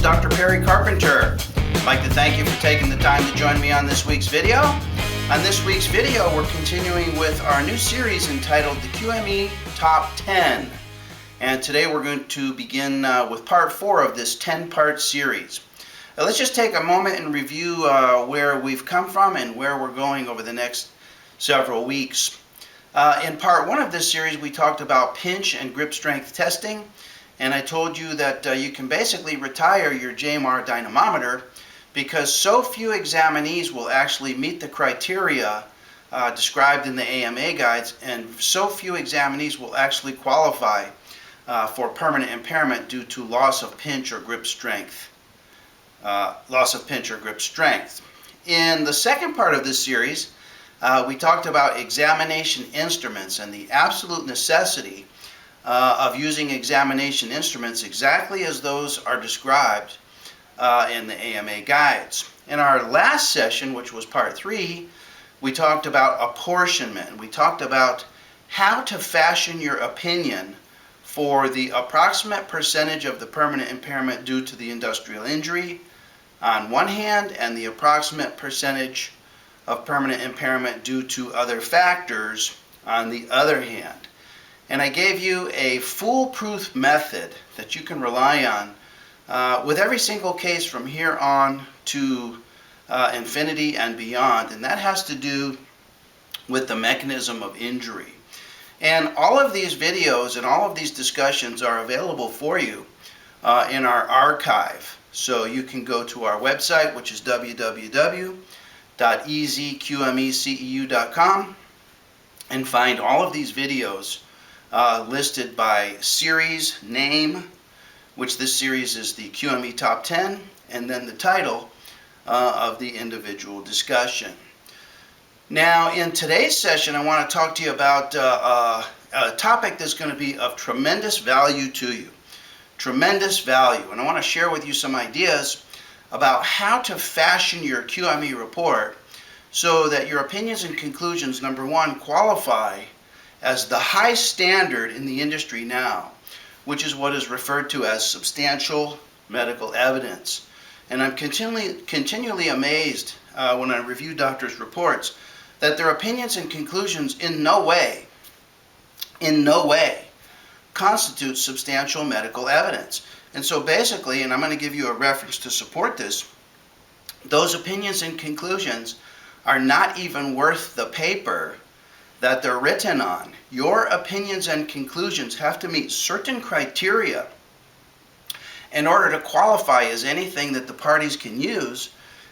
Dr. Perry Carpenter. I'd like to thank you for taking the time to join me on this week's video. On this week's video, we're continuing with our new series entitled the QME Top 10. And today we're going to begin with part 4 of this 10-part series. Let's just take a moment and review where we've come from and where we're going over the next several weeks. In part 1 of this series, we talked about pinch and grip strength testing, and I told you that you can basically retire your JMR dynamometer because so few examinees will actually meet the criteria described in the AMA guides, and so few examinees will actually qualify for permanent impairment due to loss of pinch or grip strength. In the second part of this series, we talked about examination instruments and the absolute necessity of using examination instruments exactly as those are described in the AMA guides. In our last session, which was part 3, we talked about apportionment. We talked about how to fashion your opinion for the approximate percentage of the permanent impairment due to the industrial injury on one hand and the approximate percentage of permanent impairment due to other factors on the other hand. And I gave you a foolproof method that you can rely on with every single case from here on to infinity and beyond, and that has to do with the mechanism of injury. And all of these videos and all of these discussions are available for you in our archive. So you can go to our website, which is www.ezqmeceu.com, and find all of these videos listed by series name, which this series is the QME Top 10, and then the title of the individual discussion. Now, in today's session, I want to talk to you about a topic that's going to be of tremendous value to you. Tremendous value. And I want to share with you some ideas about how to fashion your QME report so that your opinions and conclusions, number one, qualify as the high standard in the industry now, which is referred to as substantial medical evidence. And I'm continually amazed when I review doctors' reports that their opinions and conclusions in no way constitute substantial medical evidence. And so basically, and I'm going to give you a reference to support this, those opinions and conclusions are not even worth the paper that they're written on. Your opinions and conclusions have to meet certain criteria in order to qualify as anything that the parties can use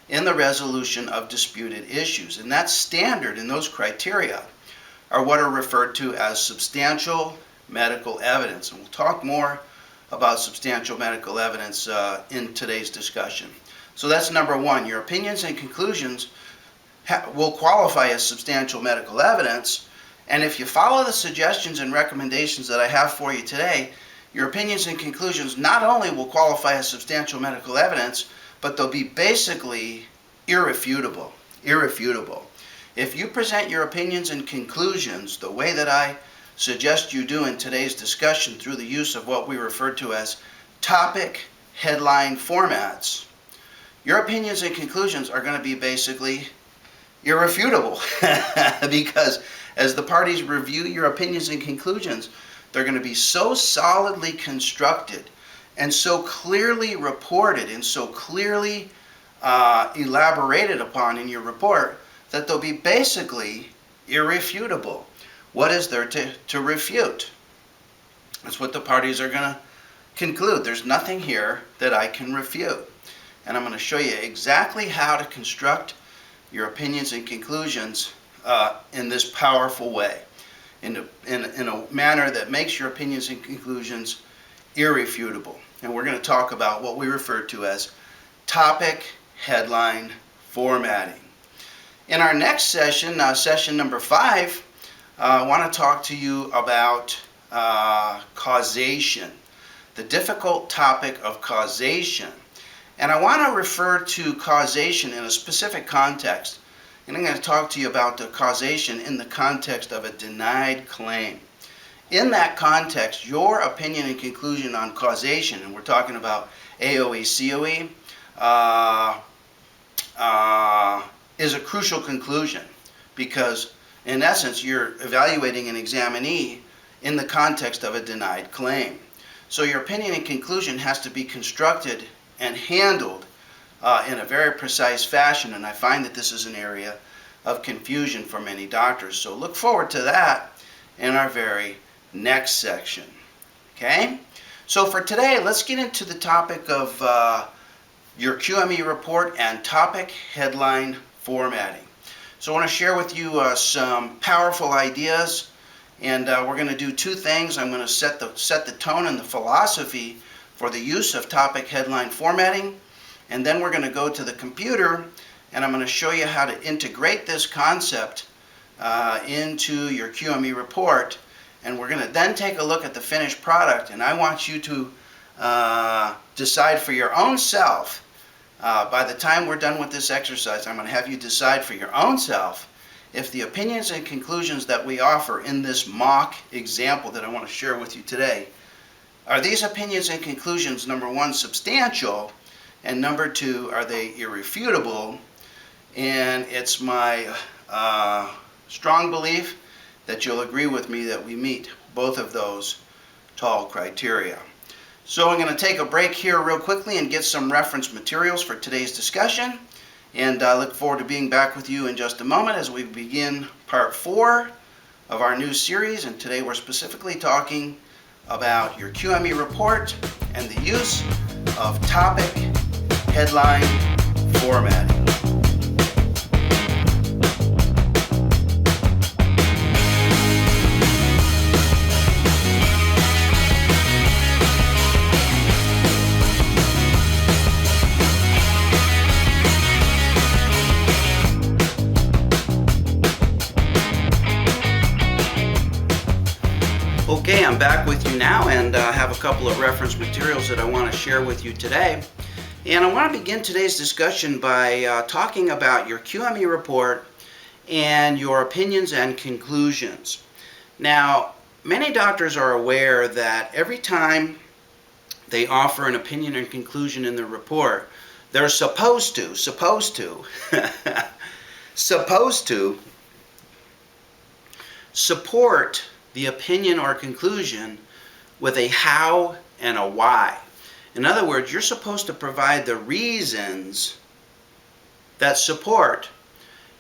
in the resolution of disputed issues. And that standard and those criteria are what are referred to as substantial medical evidence. And we'll talk more about substantial medical evidence in today's discussion. So that's number one. Your opinions and conclusions will qualify as substantial medical evidence. And if you follow the suggestions and recommendations that I have for you today, your opinions and conclusions not only will qualify as substantial medical evidence, but they'll be basically irrefutable. Irrefutable. If you present your opinions and conclusions the way that I suggest you do in today's discussion through the use of what we refer to as topic headline formats, your opinions and conclusions are going to be basically irrefutable because as the parties review your opinions and conclusions, they're going to be so solidly constructed and so clearly reported and so clearly elaborated upon in your report that they'll be basically irrefutable. What is there to refute? That's what the parties are going to conclude. There's nothing here that I can refute. And I'm going to show you exactly how to construct your opinions and conclusions in this powerful way, in a manner that makes your opinions and conclusions irrefutable. And we're going to talk about what we refer to as topic headline formatting. In our next session, session number 5, I want to talk to you about causation, the difficult topic of causation. And I want to refer to causation in a specific context. And I'm going to talk to you about the causation in the context of a denied claim. In that context, your opinion and conclusion on causation, and we're talking about AOE, COE, is a crucial conclusion, because in essence you're evaluating an examinee in the context of a denied claim. So your opinion and conclusion has to be constructed and handled in a very precise fashion, and I find that this is an area of confusion for many doctors. So look forward to that in our very next section. Okay? So for today, let's get into the topic of your QME report and topic headline formatting. So I want to share with you some powerful ideas, and we're going to do two things. I'm going to set the tone and the philosophy for the use of topic headline formatting, and then we're going to go to the computer and I'm going to show you how to integrate this concept into your QME report, and we're going to then take a look at the finished product, and I want you to decide for your own self. By the time we're done with this exercise, I'm going to have you decide for your own self if the opinions and conclusions that we offer in this mock example that I want to share with you today, are these opinions and conclusions, number one, substantial, and number two, are they irrefutable? And it's my strong belief that you'll agree with me that we meet both of those tall criteria. So I'm going to take a break here real quickly and get some reference materials for today's discussion, and I look forward to being back with you in just a moment as we begin part 4 of our new series. And today we're specifically talking about your QME report and the use of topic headline formatting. Okay, I'm back with you now, and have a couple of reference materials that I want to share with you today. And I want to begin today's discussion by talking about your QME report and your opinions and conclusions. Now, many doctors are aware that every time they offer an opinion and conclusion in the report, they're supposed to support the opinion or conclusion with a how and a why. In other words, you're supposed to provide the reasons that support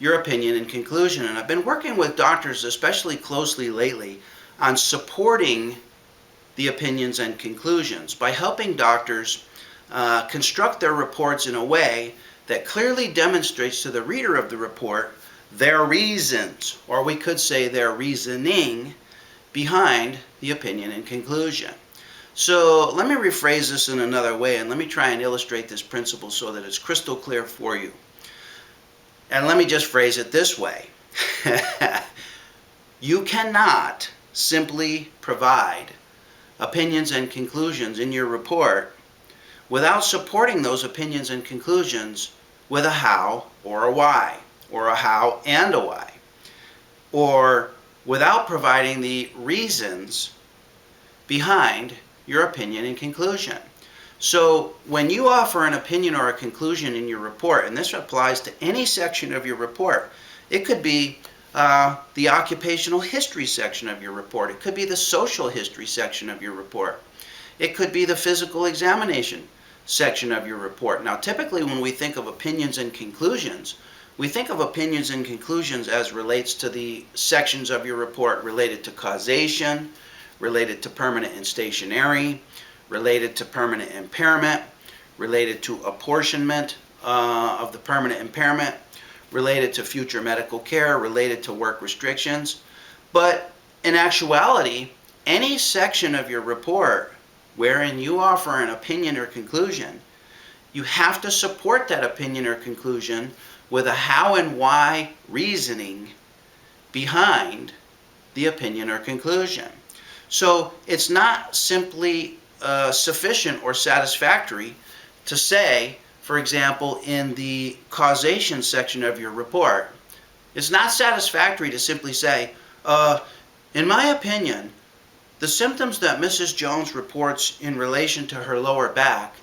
your opinion and conclusion. And I've been working with doctors especially closely lately on supporting the opinions and conclusions by helping doctors construct their reports in a way that clearly demonstrates to the reader of the report their reasons, or we could say their reasoning, behind the opinion and conclusion. So let me rephrase this in another way, and let me try and illustrate this principle so that it's crystal clear for you. And let me just phrase it this way. You cannot simply provide opinions and conclusions in your report without supporting those opinions and conclusions with a how or a why, or a how and a why, or without providing the reasons behind your opinion and conclusion. So when you offer an opinion or a conclusion in your report, and this applies to any section of your report, it could be the occupational history section of your report, it could be the social history section of your report, it could be the physical examination section of your report. Now, typically when we think of opinions and conclusions, we think of opinions and conclusions as relates to the sections of your report related to causation, related to permanent and stationary, related to permanent impairment, related to apportionment of the permanent impairment, related to future medical care, related to work restrictions. But in actuality, any section of your report wherein you offer an opinion or conclusion, you have to support that opinion or conclusion with a how and why reasoning behind the opinion or conclusion. So it's not simply sufficient or satisfactory to say, for example, in the causation section of your report, it's not satisfactory to simply say, in my opinion, the symptoms that Mrs. Jones reports in relation to her lower back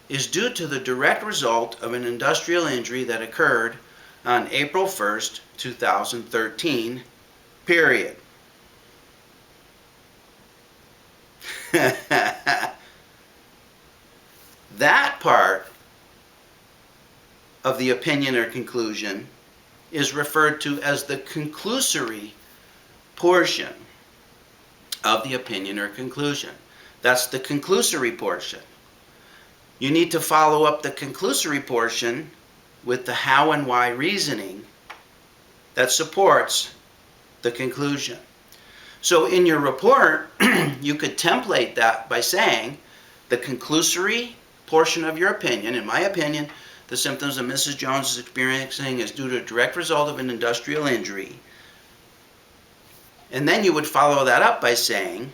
is due to the direct result of an industrial injury that occurred on April 1st, 2013, period. That part of the opinion or conclusion is referred to as the conclusory portion of the opinion or conclusion. That's the conclusory portion. You need to follow up the conclusory portion with the how and why reasoning that supports the conclusion. So in your report, you could template that by saying the conclusory portion of your opinion, in my opinion, the symptoms that Mrs. Jones is experiencing is due to a direct result of an industrial injury. And then you would follow that up by saying,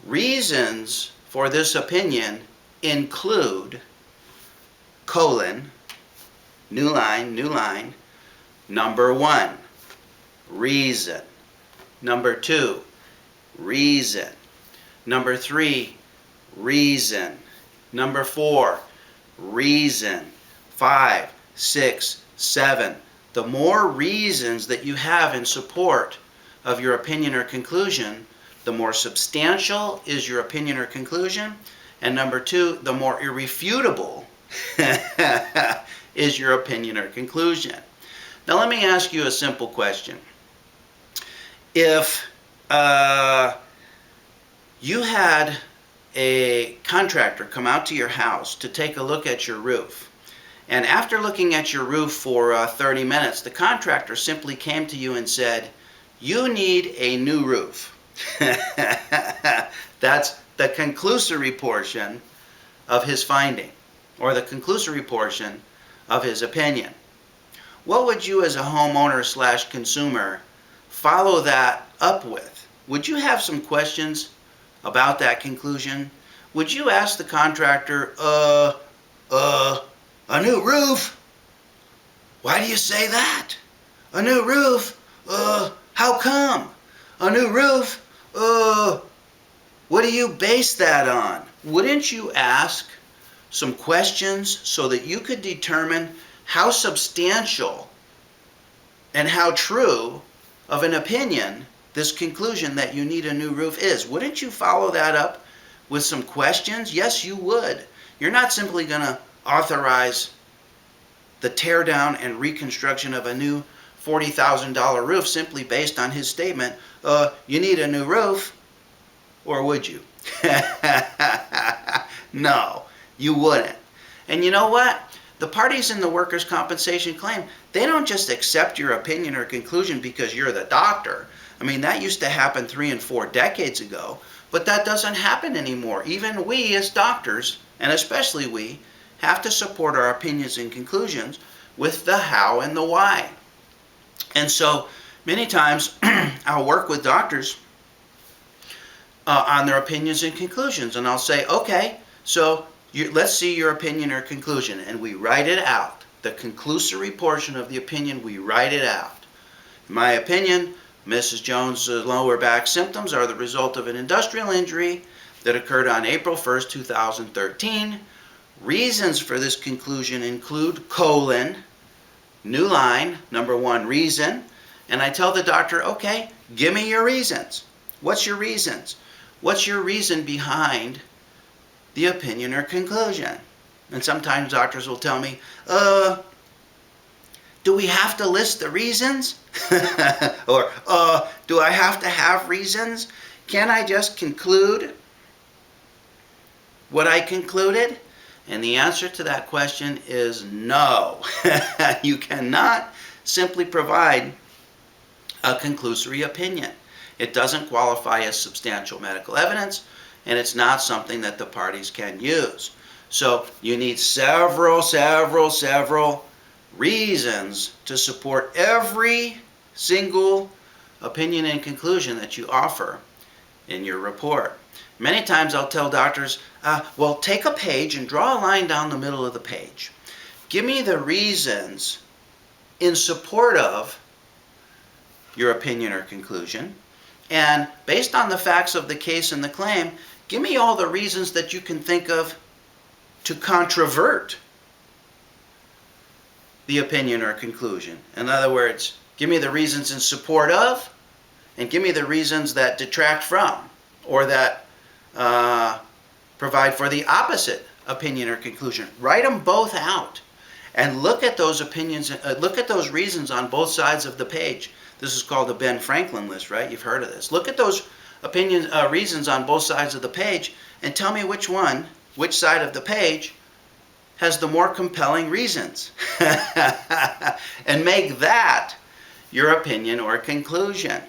reasons for this opinion include, colon, new line, number 1, reason. Number 2, reason. Number 3, reason. Number 4, reason. 5, 6, 7. The more reasons that you have in support of your opinion or conclusion, the more substantial is your opinion or conclusion. And number 2, the more irrefutable is your opinion or conclusion. Now let me ask you a simple question. If you had a contractor come out to your house to take a look at your roof, and after looking at your roof for 30 minutes, the contractor simply came to you and said, you need a new roof. That's the conclusory portion of his finding, or the conclusory portion of his opinion. What would you as a homeowner / consumer follow that up with? Would you have some questions about that conclusion? Would you ask the contractor, a new roof? Why do you say that? A new roof? How come? A new roof? What do you base that on? Wouldn't you ask some questions so that you could determine how substantial and how true of an opinion this conclusion that you need a new roof is? Wouldn't you follow that up with some questions? Yes, you would. You're not simply going to authorize the tear down and reconstruction of a new $40,000 roof simply based on his statement, you need a new roof, or would you? No, you wouldn't. And you know what? The parties in the workers' compensation claim, they don't just accept your opinion or conclusion because you're the doctor. I mean, that used to happen 3 and 4 decades ago, but that doesn't happen anymore. Even we as doctors, and especially we, have to support our opinions and conclusions with the how and the why. And so many times I'll work with doctors on their opinions and conclusions, and I'll say, okay, so let's see your opinion or conclusion, and we write it out. The conclusory portion of the opinion, we write it out. In my opinion, Mrs. Jones' lower back symptoms are the result of an industrial injury that occurred on April 1st, 2013. Reasons for this conclusion include, colon, new line, number 1, reason. And I tell the doctor, okay, give me your reasons. What's your reasons? What's your reason behind the opinion or conclusion? And sometimes doctors will tell me, do we have to list the reasons? Or, do I have to have reasons? Can I just conclude what I concluded? And the answer to that question is no. You cannot simply provide a conclusory opinion. It doesn't qualify as substantial medical evidence, and it's not something that the parties can use. So you need several reasons to support every single opinion and conclusion that you offer in your report. Many times I'll tell doctors, well, take a page and draw a line down the middle of the page. Give me the reasons in support of your opinion or conclusion, and based on the facts of the case and the claim, give me all the reasons that you can think of to controvert the opinion or conclusion. In other words, give me the reasons in support of, and give me the reasons that detract from, or that provide for the opposite opinion or conclusion. Write them both out and look at those opinions, look at those reasons on both sides of the page. This is called the Ben Franklin list, right? You've heard of this. Look at those reasons on both sides of the page and tell me which side of the page has the more compelling reasons. And make that your opinion or conclusion.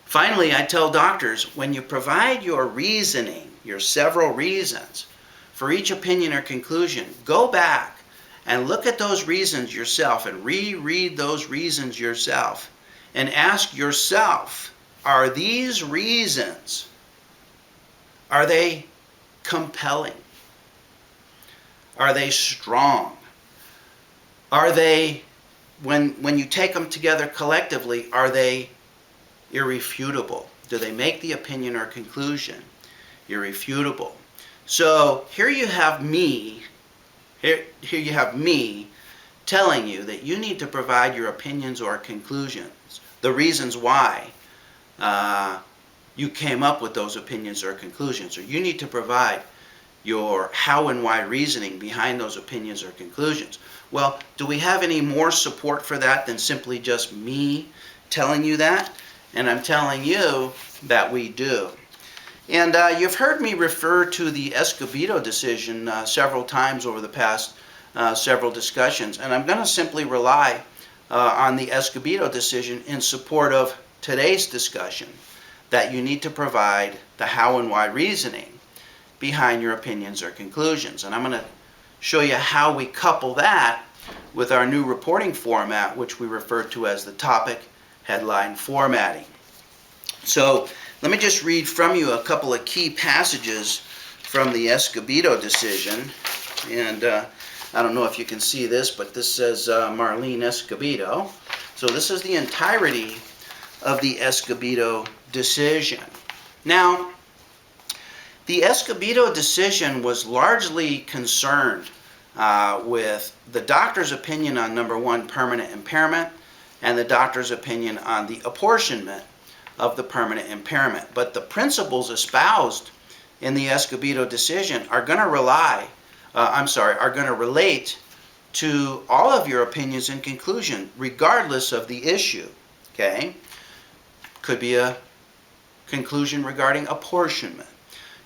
Finally, I tell doctors, when you provide your reasoning, your several reasons for each opinion or conclusion, go back and look at those reasons yourself and reread those reasons yourself and ask yourself, are these reasons, are they compelling? Are they strong? Are they, when you take them together collectively, are they irrefutable? Do they make the opinion or conclusion irrefutable? So here you have me, telling you that you need to provide your opinions or conclusions, the reasons why you came up with those opinions or conclusions, or you need to provide your how and why reasoning behind those opinions or conclusions. Well, do we have any more support for that than simply just me telling you that? And I'm telling you that we do. And you've heard me refer to the Escobedo decision several times over the past several discussions, and I'm going to simply rely on the Escobedo decision in support of today's discussion, that you need to provide the how and why reasoning behind your opinions or conclusions. And I'm going to show you how we couple that with our new reporting format, which we refer to as the topic headline formatting. So let me just read from you a couple of key passages from the Escobedo decision. And I don't know if you can see this, but this says Marlene Escobedo. So this is the entirety of the Escobedo decision. Now, the Escobedo decision was largely concerned with the doctor's opinion on, number one, permanent impairment, and the doctor's opinion on the apportionment of the permanent impairment. But the principles espoused in the Escobedo decision are going to relate to all of your opinions and conclusion, regardless of the issue. Okay? Could be a conclusion regarding apportionment.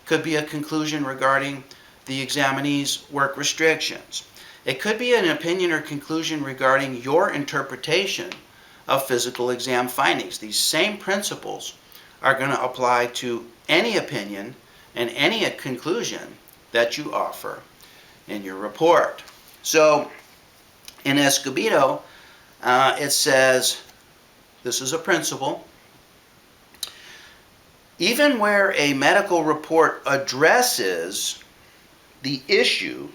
Could be a conclusion regarding the examinee's work restrictions. It could be an opinion or conclusion regarding your interpretation of physical exam findings. These same principles are going to apply to any opinion and any conclusion that you offer in your report. So in Escobedo, it says, this is a principle, even where a medical report addresses the issue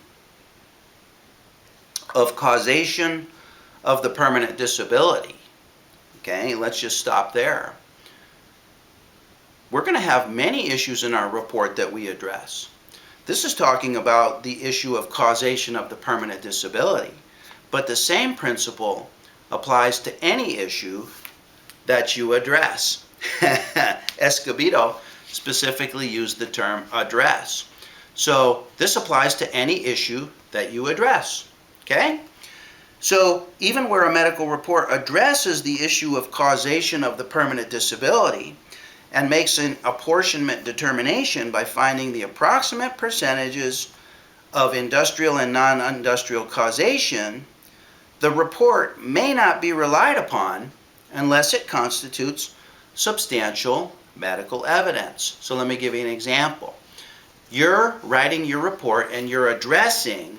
of causation of the permanent disability, okay, let's just stop there. We're going to have many issues in our report that we address. This is talking about the issue of causation of the permanent disability, but the same principle applies to any issue that you address. Escobedo specifically used the term address. So this applies to any issue that you address. Okay? So even where a medical report addresses the issue of causation of the permanent disability and makes an apportionment determination by finding the approximate percentages of industrial and non-industrial causation, the report may not be relied upon unless it constitutes substantial medical evidence. So let me give you an example. You're writing your report and you're addressing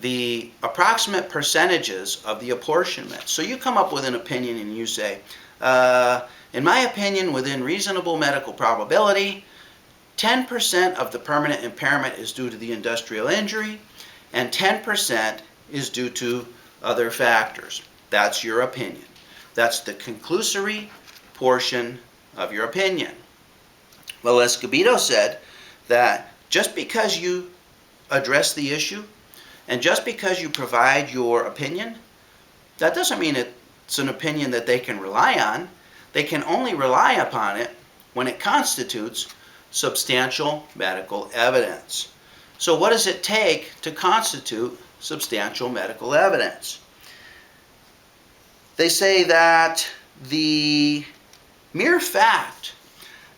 the approximate percentages of the apportionment. So you come up with an opinion and you say, in my opinion, within reasonable medical probability, 10% of the permanent impairment is due to the industrial injury and 10% is due to other factors. That's your opinion. That's the conclusory portion of your opinion. Well, Escobedo said that just because you address the issue. And just because you provide your opinion, that doesn't mean it's an opinion that they can rely on. They can only rely upon it when it constitutes substantial medical evidence. So what does it take to constitute substantial medical evidence? They say that the mere fact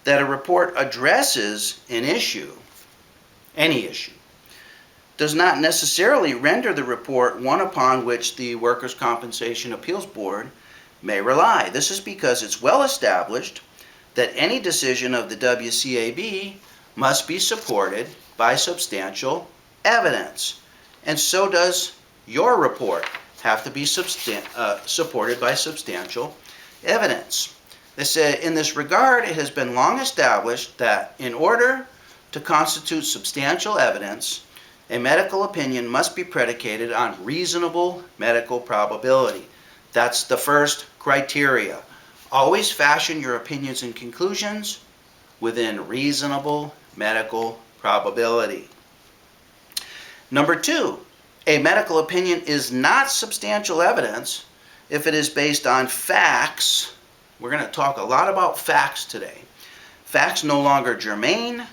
that a report addresses an issue, any issue, does not necessarily render the report one upon which the Workers' Compensation Appeals Board may rely. This is because it's well established that any decision of the WCAB must be supported by substantial evidence. And so does your report have to be supported by substantial evidence. They say, in this regard, it has been long established that in order to constitute substantial evidence, a medical opinion must be predicated on reasonable medical probability. That's the first criteria. Always fashion your opinions and conclusions within reasonable medical probability. Number two, a medical opinion is not substantial evidence if it is based on facts. We're going to talk a lot about facts today. Facts no longer germane,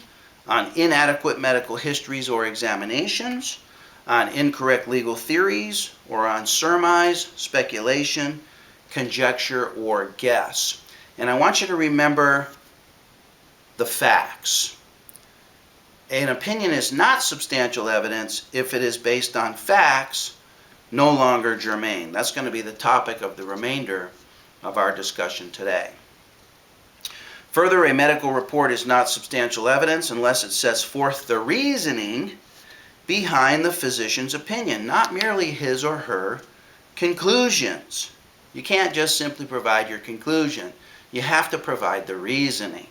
on inadequate medical histories or examinations, on incorrect legal theories, or on surmise, speculation, conjecture, or guess. And I want you to remember the facts. An opinion is not substantial evidence if it is based on facts no longer germane. That's going to be the topic of the remainder of our discussion today. Further, a medical report is not substantial evidence unless it sets forth the reasoning behind the physician's opinion, not merely his or her conclusions. You can't just simply provide your conclusion. You have to provide the reasoning.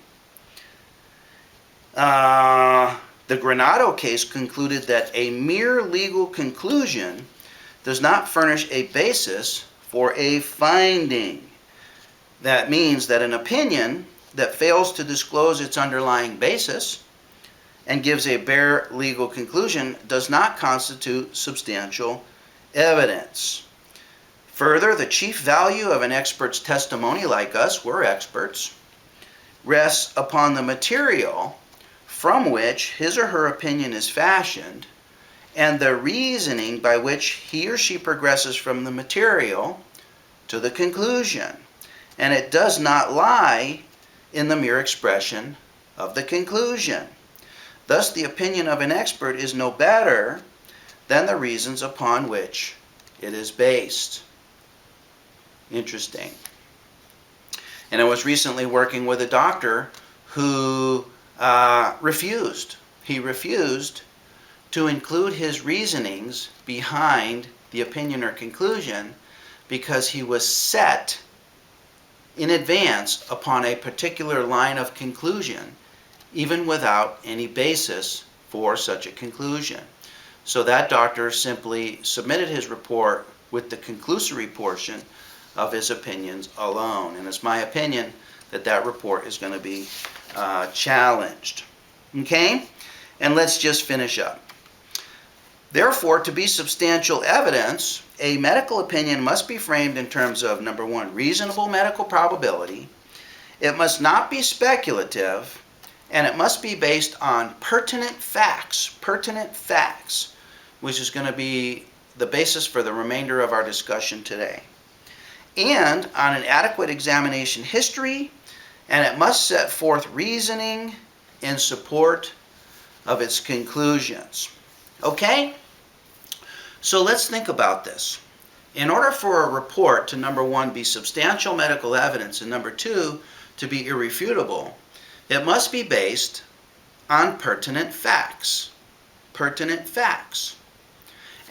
The Granado case concluded that a mere legal conclusion does not furnish a basis for a finding. That means that an opinion that fails to disclose its underlying basis and gives a bare legal conclusion does not constitute substantial evidence. Further, the chief value of an expert's testimony, like us, we're experts, rests upon the material from which his or her opinion is fashioned and the reasoning by which he or she progresses from the material to the conclusion. And it does not lie in the mere expression of the conclusion. Thus, the opinion of an expert is no better than the reasons upon which it is based. Interesting. And I was recently working with a doctor who refused. He refused to include his reasonings behind the opinion or conclusion because he was set in advance upon a particular line of conclusion, even without any basis for such a conclusion. So that doctor simply submitted his report with the conclusory portion of his opinions alone. And it's my opinion that that report is going to be challenged. Okay? And let's just finish up. Therefore, to be substantial evidence, a medical opinion must be framed in terms of, number one, reasonable medical probability. It must not be speculative, and it must be based on pertinent facts, which is going to be the basis for the remainder of our discussion today. And on an adequate examination history, and it must set forth reasoning in support of its conclusions. Okay? So let's think about this. In order for a report to, number one, be substantial medical evidence, and number two, to be irrefutable, it must be based on pertinent facts. Pertinent facts.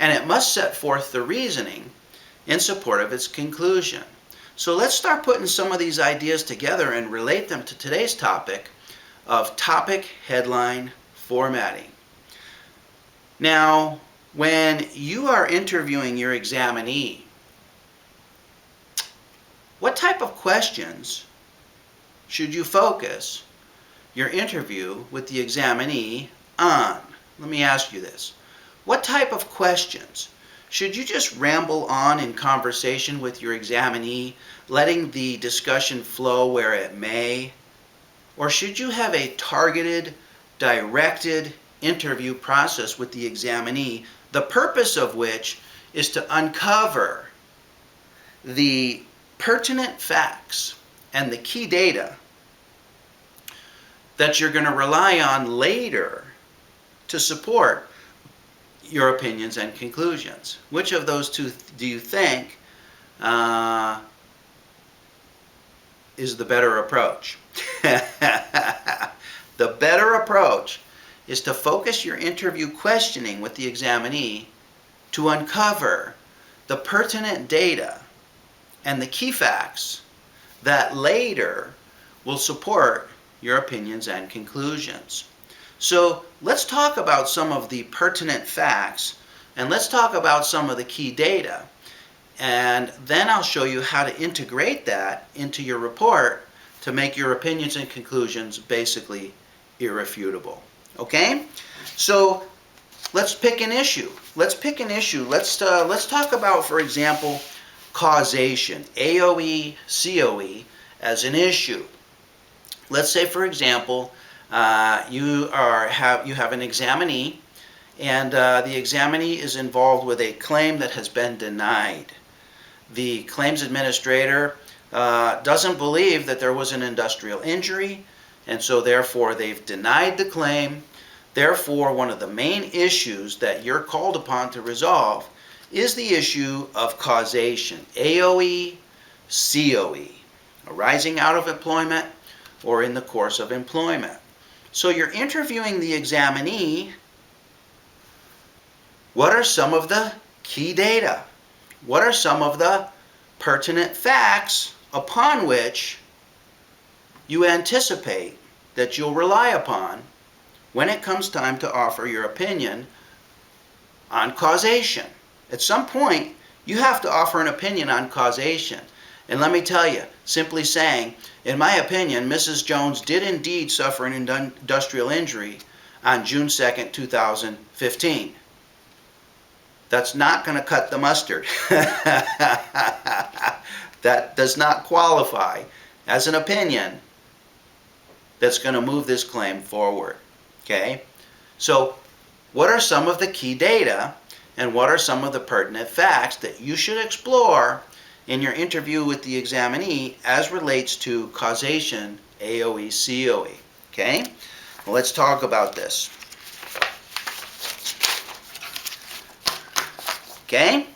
And it must set forth the reasoning in support of its conclusion. So let's start putting some of these ideas together and relate them to today's topic of topic headline formatting. Now, when you are interviewing your examinee, what type of questions should you focus your interview with the examinee on? Let me ask you this. What type of questions? Should you just ramble on in conversation with your examinee, letting the discussion flow where it may? Or should you have a targeted, directed interview process with the examinee, the purpose of which is to uncover the pertinent facts and the key data that you're going to rely on later to support your opinions and conclusions? Which of those two do you think is the better approach? The better approach is to focus your interview questioning with the examinee to uncover the pertinent data and the key facts that later will support your opinions and conclusions. So let's talk about some of the pertinent facts, and let's talk about some of the key data, and then I'll show you how to integrate that into your report to make your opinions and conclusions basically irrefutable. Okay? So let's pick an issue. Let's talk about, for example, causation, AOE, COE, as an issue. Let's say, for example, you have an examinee, and the examinee is involved with a claim that has been denied. The claims administrator doesn't believe that there was an industrial injury, and so therefore they've denied the claim. Therefore, one of the main issues that you're called upon to resolve is the issue of causation, AOE, COE, arising out of employment or in the course of employment. So you're interviewing the examinee. What are some of the key data? What are some of the pertinent facts upon which you anticipate that you'll rely upon when it comes time to offer your opinion on causation? At some point, you have to offer an opinion on causation. And let me tell you, simply saying, in my opinion, Mrs. Jones did indeed suffer an industrial injury on June 2nd, 2015. That's not going to cut the mustard. That does not qualify as an opinion that's going to move this claim forward. Okay? So, what are some of the key data and what are some of the pertinent facts that you should explore in your interview with the examinee as relates to causation, AOE, COE? Okay? Well, let's talk about this. Okay?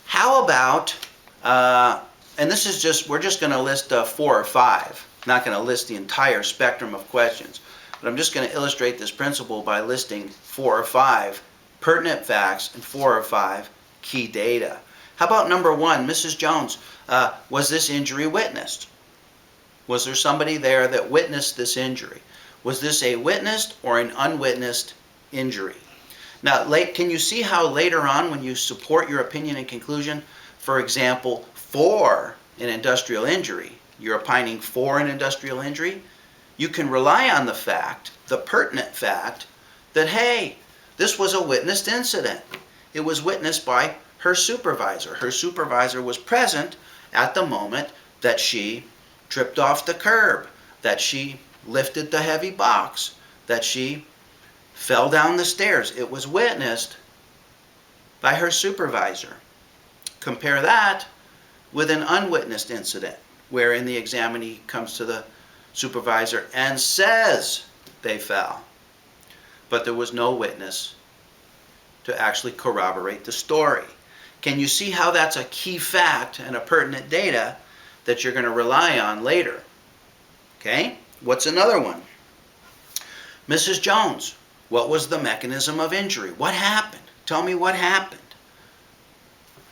How about, and this is just, we're just going to list 4 or 5. I'm not going to list the entire spectrum of questions, but I'm just going to illustrate this principle by listing 4 or 5 pertinent facts and 4 or 5 key data. How about number 1, Mrs. Jones, was this injury witnessed? Was there somebody there that witnessed this injury? Was this a witnessed or an unwitnessed injury? Now, can you see how later on when you support your opinion and conclusion, for example, for an industrial injury, you're opining for an industrial injury, you can rely on the fact, the pertinent fact, that, hey, this was a witnessed incident. It was witnessed by her supervisor. Her supervisor was present at the moment that she tripped off the curb, that she lifted the heavy box, that she fell down the stairs. It was witnessed by her supervisor. Compare that with an unwitnessed incident, wherein the examinee comes to the supervisor and says they fell, but there was no witness to actually corroborate the story. Can you see how that's a key fact and a pertinent data that you're going to rely on later? Okay? What's another one? Mrs. Jones, what was the mechanism of injury? What happened? Tell me what happened.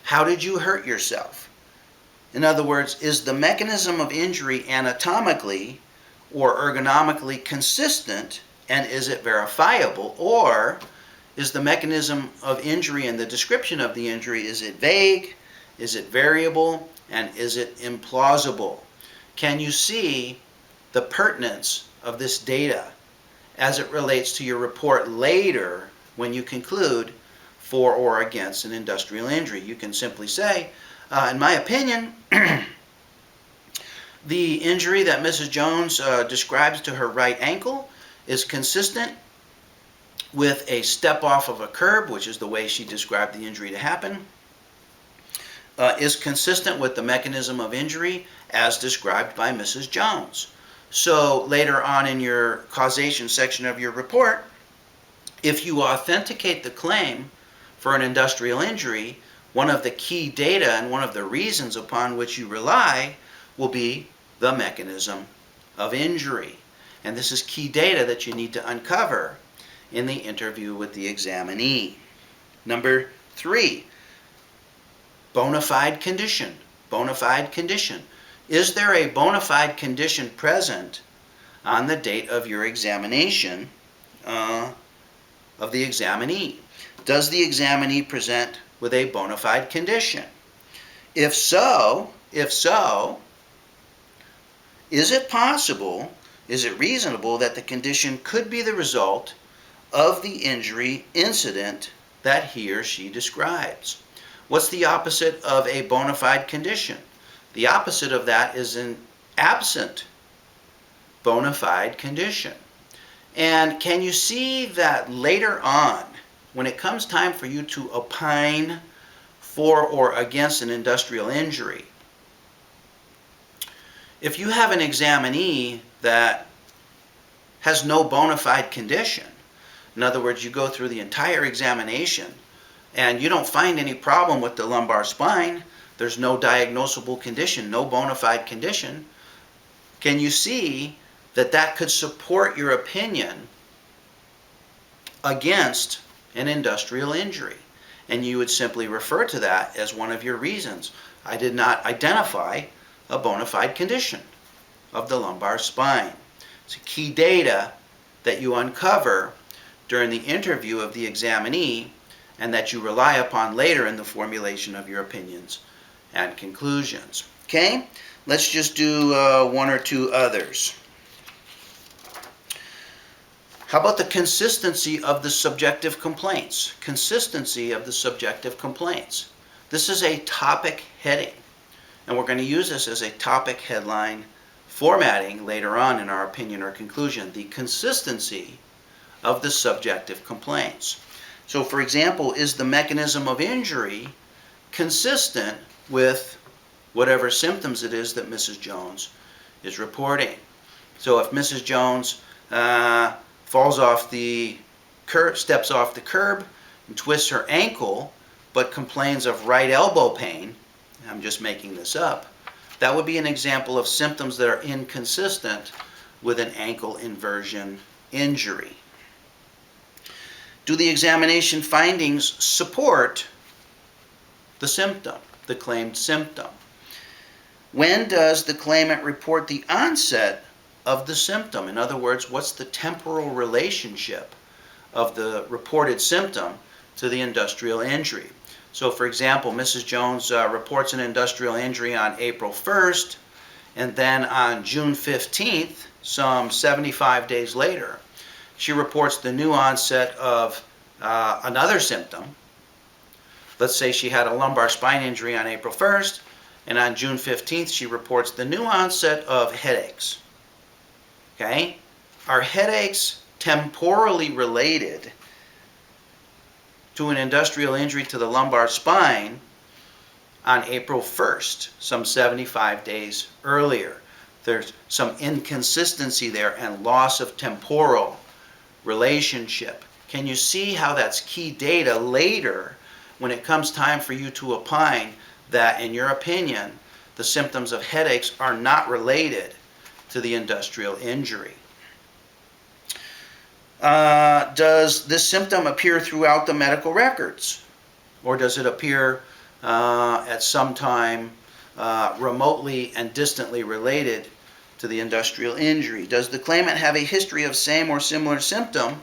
How did you hurt yourself? In other words, is the mechanism of injury anatomically or ergonomically consistent, and is it verifiable? Or is the mechanism of injury and the description of the injury, is it vague, is it variable, and is it implausible? Can you see the pertinence of this data as it relates to your report later when you conclude for or against an industrial injury. You can simply say, in my opinion, the injury that Mrs. Jones describes to her right ankle is consistent with a step off of a curb, which is the way she described the injury to happen, is consistent with the mechanism of injury as described by Mrs. Jones. So later on in your causation section of your report, if you authenticate the claim for an industrial injury, one of the key data and one of the reasons upon which you rely will be the mechanism of injury. And this is key data that you need to uncover in the interview with the examinee. Number 3, bona fide condition. Bona fide condition. Is there a bona fide condition present on the date of your examination of the examinee? Does the examinee present with a bona fide condition? If so, is it possible, is it reasonable that the condition could be the result of the injury incident that he or she describes? What's the opposite of a bona fide condition? The opposite of that is an absent bona fide condition. And can you see that later on, when it comes time for you to opine for or against an industrial injury, if you have an examinee that has no bona fide condition, in other words, you go through the entire examination and you don't find any problem with the lumbar spine, there's no diagnosable condition, no bona fide condition, can you see that that could support your opinion against an industrial injury? And you would simply refer to that as one of your reasons. I did not identify a bona fide condition of the lumbar spine. It's key data that you uncover during the interview of the examinee and that you rely upon later in the formulation of your opinions and conclusions. Okay, let's just do one or two others. How about the consistency of the subjective complaints? Consistency of the subjective complaints. This is a topic heading, and we're going to use this as a topic headline formatting later on in our opinion or conclusion. The consistency of the subjective complaints. So for example, is the mechanism of injury consistent with whatever symptoms it is that Mrs. Jones is reporting? So if Mrs. Jones falls off the curb, steps off the curb and twists her ankle, but complains of right elbow pain, I'm just making this up, that would be an example of symptoms that are inconsistent with an ankle inversion injury. Do the examination findings support the symptom, the claimed symptom? When does the claimant report the onset of the symptom? In other words, what's the temporal relationship of the reported symptom to the industrial injury? So for example, Mrs. Jones reports an industrial injury on April 1st, and then on June 15th, some 75 days later, she reports the new onset of another symptom. Let's say she had a lumbar spine injury on April 1st, and on June 15th, she reports the new onset of headaches. Okay? Are headaches temporally related to an industrial injury to the lumbar spine on April 1st, some 75 days earlier? There's some inconsistency there and loss of temporal relationship. Can you see how that's key data later when it comes time for you to opine that, in your opinion, the symptoms of headaches are not related to the industrial injury? Does this symptom appear throughout the medical records? Or does it appear at some time remotely and distantly related to the industrial injury? Does the claimant have a history of same or similar symptom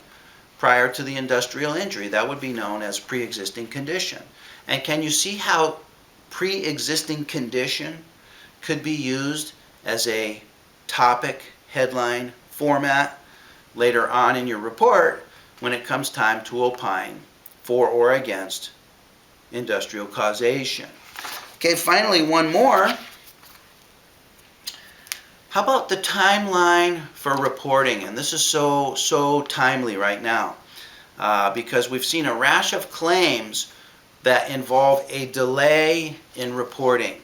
prior to the industrial injury? That would be known as pre-existing condition. And can you see how pre-existing condition could be used as a topic headline format later on in your report when it comes time to opine for or against industrial causation. Okay, finally, one more. How about the timeline for reporting? And this is so timely right now because we've seen a rash of claims that involve a delay in reporting.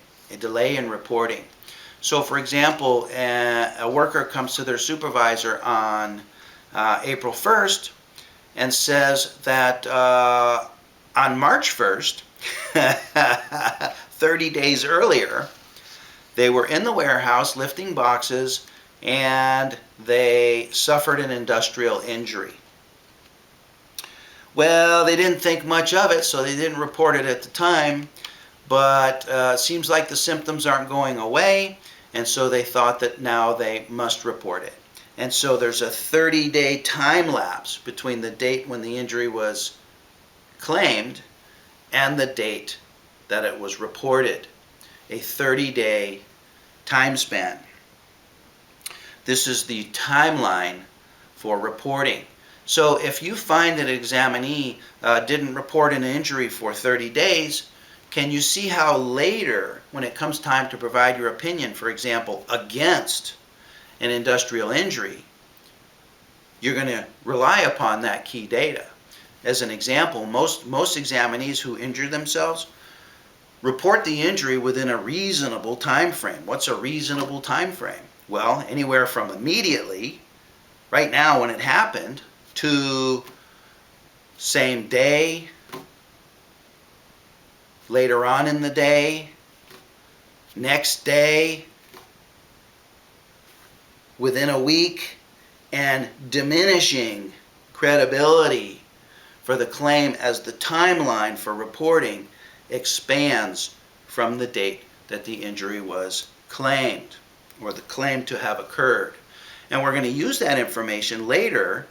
So, for example, a worker comes to their supervisor on April 1st and says that on March 1st, 30 days earlier, they were in the warehouse lifting boxes and they suffered an industrial injury. Well, they didn't think much of it, so they didn't report it at the time, but it seems like the symptoms aren't going away, and so they thought that now they must report it. And so there's a 30-day time lapse between the date when the injury was claimed and the date that it was reported. A 30-day time span. This is the timeline for reporting. So if you find that an examinee didn't report an injury for 30 days, can you see how later, when it comes time to provide your opinion, for example, against an industrial injury, you're going to rely upon that key data. As an example, most examinees who injure themselves report the injury within a reasonable time frame. What's a reasonable time frame? Well, anywhere from immediately, right now when it happened, to same day, later on in the day, next day, within a week, and diminishing credibility for the claim as the timeline for reporting expands from the date that the injury was claimed or the claim to have occurred. And we're going to use that information later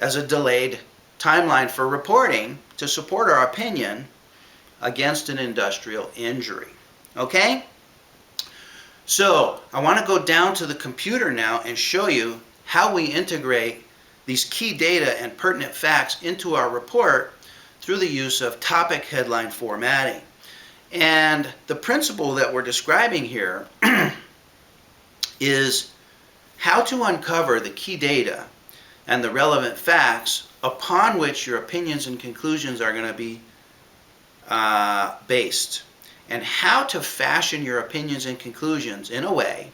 as a delayed timeline for reporting to support our opinion against an industrial injury. Okay? So I want to go down to the computer now and show you how we integrate these key data and pertinent facts into our report through the use of topic headline formatting. And the principle that we're describing here is how to uncover the key data and the relevant facts upon which your opinions and conclusions are going to be based, and how to fashion your opinions and conclusions in a way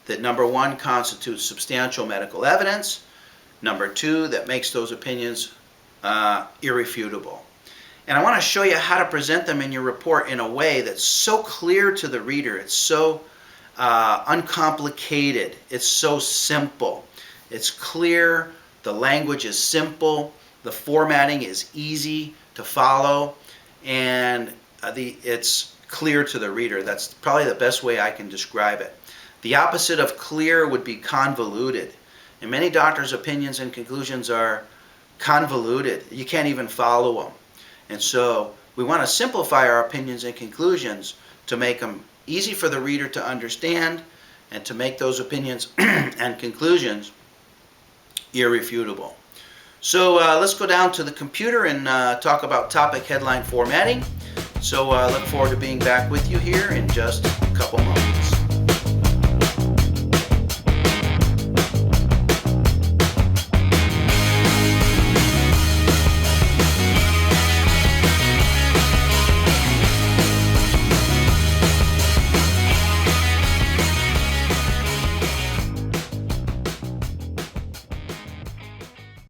that, number one, constitutes substantial medical evidence, number two, that makes those opinions irrefutable. And I want to show you how to present them in your report in a way that's so clear to the reader, it's so uncomplicated, it's so simple, it's clear, the language is simple, the formatting is easy to follow, and it's clear to the reader. That's probably the best way I can describe it. The opposite of clear would be convoluted. And many doctors' opinions and conclusions are convoluted. You can't even follow them. And so we want to simplify our opinions and conclusions to make them easy for the reader to understand and to make those opinions and conclusions irrefutable. So let's go down to the computer and talk about topic headline formatting. So look forward to being back with you here in just a couple months.